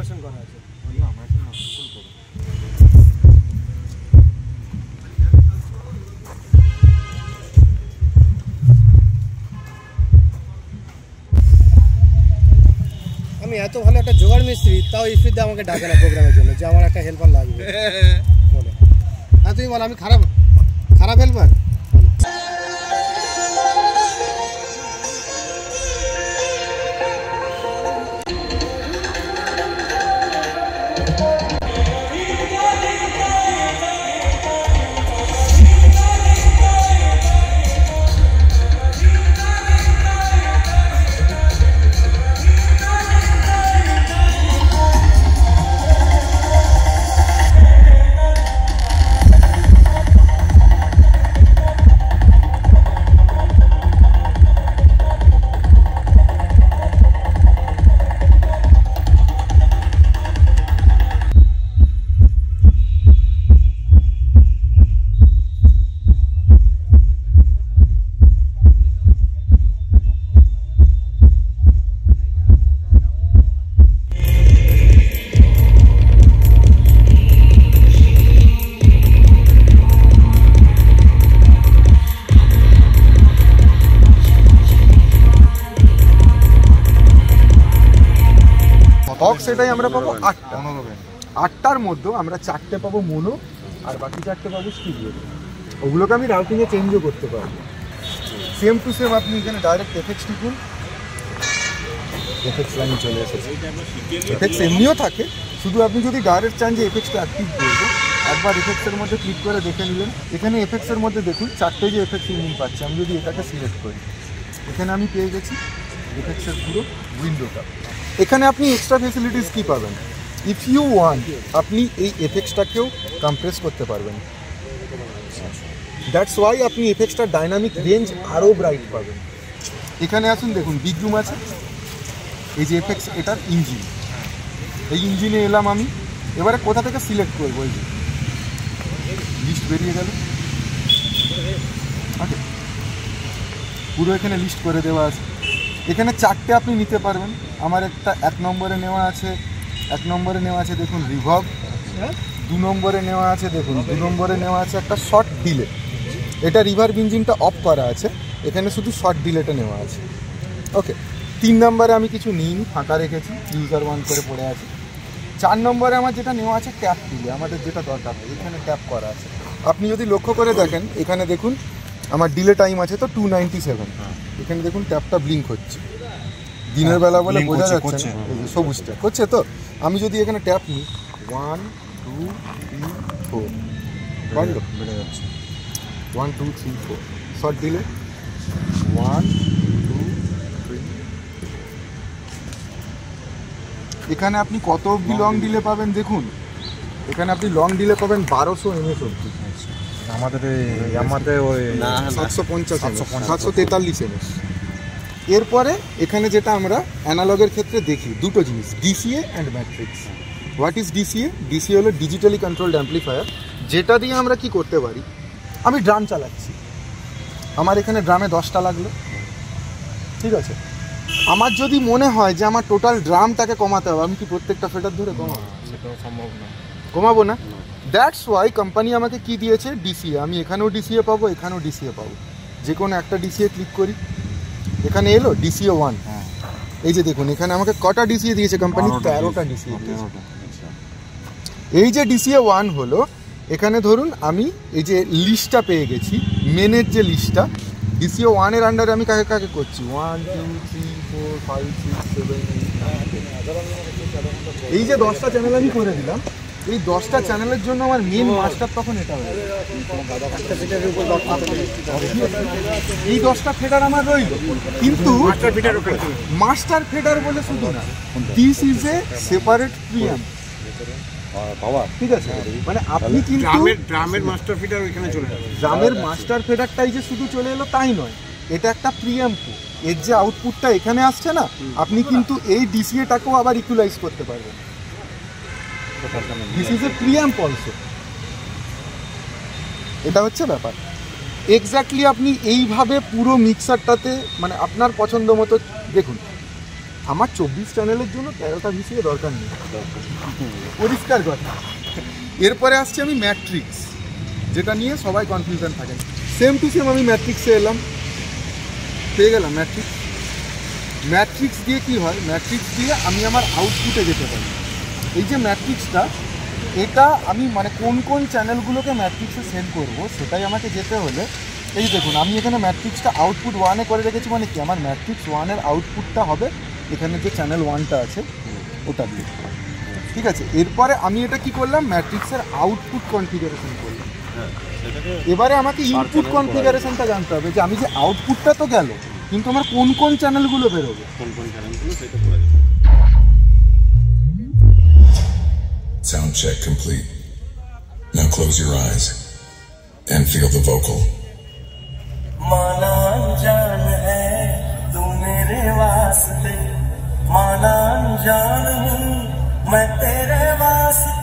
Machine করা আছে। আমি এত ভালো একটা জোগাড় মিস্ত্রি, তাও স্পিড দিয়ে আমাকে ডাকে না প্রোগ্রামের জন্য, যে আমার একটা হেল্পার লাগবে বলে। হ্যাঁ তুমি বলো, আমি খারাপ হেল্পার? সেটাই আমরা পাবো 8টা। 8টার মধ্যে আমরা 4টে পাবো মোনো, আর বাকি 4টে পাবো স্টিরিও। ওগুলোকে আমি রাউটিংয়ে চেঞ্জও করতে পারবো। সেম টু সেম আপনি এখানে ডাইরেক্ট এফেক্টস টিপুন, এফেক্টস লাইন চলে এসেছে। এফেক্টস এমনিও থাকে, শুধু আপনি যদি ডাইরেক্ট চান যে এফেক্টসটা অ্যাক্টিভ করবো, একবার এফেক্টসের মধ্যে ক্লিক করে দেখে নেবেন। এখানে এফেক্টসের মধ্যে দেখুন 4টে যে এফেক্টস ইউনিট পাচ্ছে। আমি যদি এটাকে সিলেক্ট করি, এখানে আমি পেয়ে গেছি এফেক্টসের পুরো উইন্ডোটা। এখানে আপনি এক্সট্রা ফেসিলিটিস কী পাবেন? ইফ ইউ ওয়ান্ট, আপনি এই এফেক্টসটাকেও কম্প্রেস করতে পারবেন। দ্যাটস ওয়াই আপনি এফেক্টসটার ডাইনামিক রেঞ্জ আরও ব্রাইট পাবেন। এখানে আসুন, দেখুন বিগ রুম আছে, এই যে এফেক্টস, এটার ইঞ্জিন, এই ইঞ্জিনে এলাম আমি। এবারে কোথা থেকে সিলেক্ট করবো? এই যে লিস্ট বেরিয়ে গেল, ওকে, পুরো এখানে লিস্ট করে দেওয়া আছে। এখানে 4টে আপনি নিতে পারবেন। আমার একটা 1 নম্বরে নেওয়া আছে, 1 নম্বরে নেওয়া আছে দেখুন রিভার্ব, 2 নম্বরে নেওয়া আছে দেখুন 2 নম্বরে নেওয়া আছে একটা শর্ট ডিলে। এটা রিভার্ব ইঞ্জিনটা অফ করা আছে, এখানে শুধু শর্ট ডিলেটা নেওয়া আছে। ওকে, 3 নম্বরে আমি কিছু নিইনি, ফাঁকা রেখেছি, ইউজার 1 করে পড়ে আছে। 4 নম্বরে আমার যেটা নেওয়া আছে ট্যাপ ডিলে, আমাদের যেটা দরকার হয়, এখানে ট্যাপ করা আছে। আপনি যদি লক্ষ্য করে দেখেন, এখানে দেখুন আমার ডিলে টাইম আছে তো 297। এখানে দেখুন ট্যাপটা ব্লিঙ্ক হচ্ছে, দিনের বেলা বলে বোঝা যাচ্ছে না, এই যে সবুজটা করছে। তো আমি যদি এখানে ট্যাপ নিই, 1 2 3 4 বাড়লো, বেড়ে যাচ্ছে 1 2 3 4। শর্ট দিলে 1 2 3। এখানে আপনি কত অবধি লং ডিলে পাবেন দেখুন, এখানে আপনি লং ডিলে পাবেন 1200 mAh অবধি। আমাদের ওই 750 743 mAh। এরপরে এখানে যেটা আমরা অ্যানালগের ক্ষেত্রে দেখি, দুটো জিনিস, DCA and matrix. What is DCA? DCA হলো ডিজিটালি কন্ট্রোলড অ্যাম্পলিফায়ার, যেটা দিয়ে আমরা কি করতে পারি। আমি ড্রাম চালাচ্ছি, আমার এখানে ড্রামে 10টা লাগলো, ঠিক আছে। আমার যদি মনে হয় যে আমার টোটাল ড্রামটাকে কমাতে হবে, আমি কি প্রত্যেকটা ফেডার ধরে কমাবো? সেটাও সম্ভব না, কমাবো না। দ্যাটস ওয়াই কোম্পানি আমাকে কি দিয়েছে, ডিসিএ। আমি এখানেও ডিসিএ পাবো, এখানেও ডিসিএ পাবো। যে কোনো একটা ডিসিএ ক্লিক করি, এখানে এলো ডিসিএ 1। এই যে দেখুন এখানে আমাকে কটা ডিসিএ দিয়েছে কোম্পানি? 13টা ডিসিএ দিয়েছে। এই যে ডিসিএ 1 হলো, এখানে ধরুন আমি এই যে লিস্টটা পেয়ে গেছি, মেনের যে লিস্টটা, ডিসিএ 1 এর আন্ডারে আমি কাকে কাকে করছি, 1 2 3 4 5 6 7 8 9। এই যে 10টা চ্যানেল আমি করে দিলাম, এই 10টা চ্যানেলের জন্য আমার মেন মাস্টার তখন এটা হয়ে যাবে। এই 10টা ফেডার আমার রইল, কিন্তু মাস্টার ফেডার বলে শুধু না, দিস ইজ এ সেপারেট প্রিঅ্যাম্প পাওয়ার, ঠিক আছে। মানে আপনি কিন্তু ড্রামের মাস্টার ফিডার ওইখানে চলে যাবে। ড্রামের মাস্টার ফিডারটাই যে শুধু চলে এলো তাই নয়, এটা একটা প্রিঅ্যাম্প। এর যে আউটপুটটা এখানে আসছে না, আপনি কিন্তু এই ডিসিএটাকেও আবার ইকুয়ালাইজ করতে পারবেন। This is a preamp also. এটা হচ্ছে ব্যাপার। এক্স্যাক্টলি আপনি এইভাবে পুরো মিক্সারটাতে মানে আপনার পছন্দ মতো দেখুন, আমার 24 চ্যানেলের জন্য 13টা ভিসিএ দরকার নেই, পরিষ্কার কথা। এরপরে আসছে আমি ম্যাট্রিক্স, যেটা নিয়ে সবাই কনফিউশন থাকেন। সেম টু সেম আমি ম্যাট্রিক্সে এলাম, পেয়ে গেলাম ম্যাট্রিক্স। ম্যাট্রিক্স দিয়ে কি হয়, ম্যাট্রিক্স দিয়ে আমি আমার আউটপুটে যেতে পারি। এই যে ম্যাট্রিক্সটা, এটা আমি মানে কোন কোন চ্যানেলগুলোকে ম্যাট্রিক্সে সেন্ড করব সেটাই আমাকে যেতে হলে, এই দেখুন আমি এখানে ম্যাট্রিক্সটা আউটপুট 1-এ করে রেখেছি। মানে কি, আমার ম্যাট্রিক্স 1-এর আউটপুটটা হবে এখানে যে চ্যানেল 1টা আছে ওটা দিয়ে, ঠিক আছে। এরপরে আমি এটা কি করলাম, ম্যাট্রিক্সের আউটপুট কনফিগারেশন করলাম। এবারে আমাকে ইনপুট কনফিগারেশনটা জানতে হবে, যে আমি যে আউটপুটটা তো গেল, কিন্তু আমার কোন কোন চ্যানেলগুলো বেরোবে, কোন কোন চ্যানেলগুলো সেটা করা যাবে। Sound check complete. Now close your eyes and feel the vocal. माना जान है तू मेरे वास्ते, माना जान हूँ मैं तेरे वास्ते।